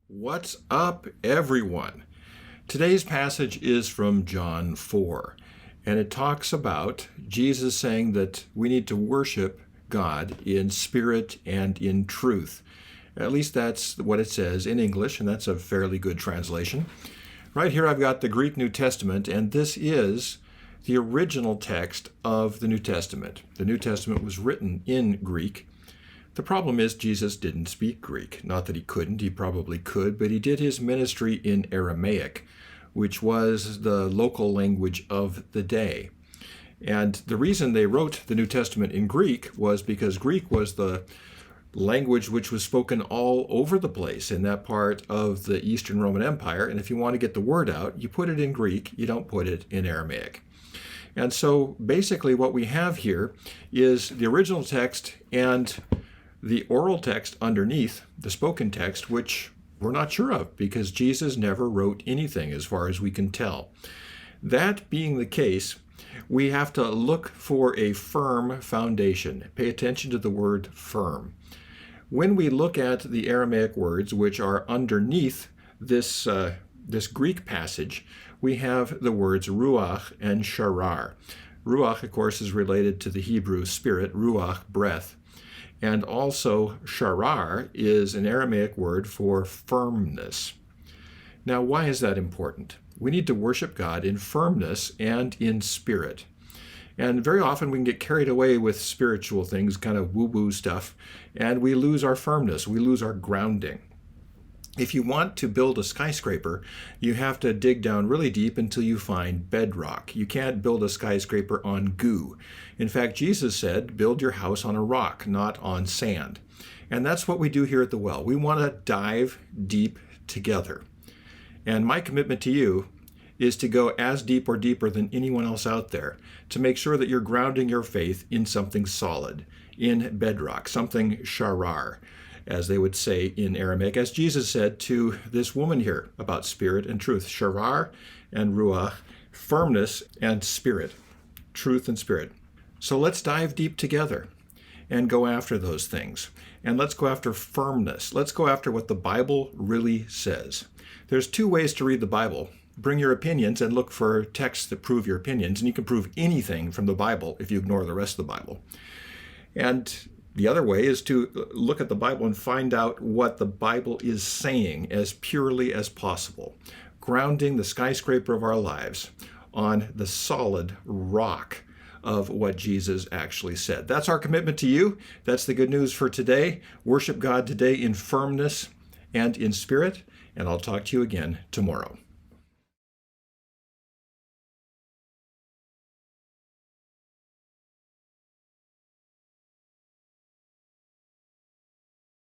What's up, everyone? Today's passage is from John 4, and it talks about Jesus saying that we need to worship God in spirit and in truth. At least that's what it says in English, and that's a fairly good translation. Right here I've got the Greek New Testament, and this is the original text of the New Testament. The New Testament was written in Greek. The problem is Jesus didn't speak Greek. Not that he couldn't, he probably could, but he did his ministry in Aramaic, which was the local language of the day. And the reason they wrote the New Testament in Greek was because Greek was the language which was spoken all over the place in that part of the Eastern Roman Empire. And if you want to get the word out, you put it in Greek, you don't put it in Aramaic. And so basically what we have here is the original text and the oral text underneath, the spoken text, which we're not sure of because Jesus never wrote anything as far as we can tell. That being the case, we have to look for a firm foundation. Pay attention to the word firm. When we look at the Aramaic words which are underneath this Greek passage, we have the words ruach and sharar. Ruach, of course, is related to the Hebrew spirit, ruach, breath. And also, sharar is an Aramaic word for firmness. Now, why is that important? We need to worship God in firmness and in spirit. And very often we can get carried away with spiritual things, kind of woo-woo stuff, and we lose our firmness, we lose our grounding. If you want to build a skyscraper, you have to dig down really deep until you find bedrock. You can't build a skyscraper on goo. In fact, Jesus said, build your house on a rock, not on sand. And that's what we do here at the Well. We want to dive deep together. And my commitment to you is to go as deep or deeper than anyone else out there to make sure that you're grounding your faith in something solid, in bedrock, something sharar, as they would say in Aramaic, as Jesus said to this woman here about spirit and truth, sharar and ruach, firmness and spirit, truth and spirit. So let's dive deep together and go after those things. And let's go after firmness. Let's go after what the Bible really says. There's two ways to read the Bible. Bring your opinions and look for texts that prove your opinions, and you can prove anything from the Bible if you ignore the rest of the Bible. And the other way is to look at the Bible and find out what the Bible is saying as purely as possible, grounding the skyscraper of our lives on the solid rock of what Jesus actually said. That's our commitment to you. That's the good news for today. Worship God today in firmness and in spirit, and I'll talk to you again tomorrow.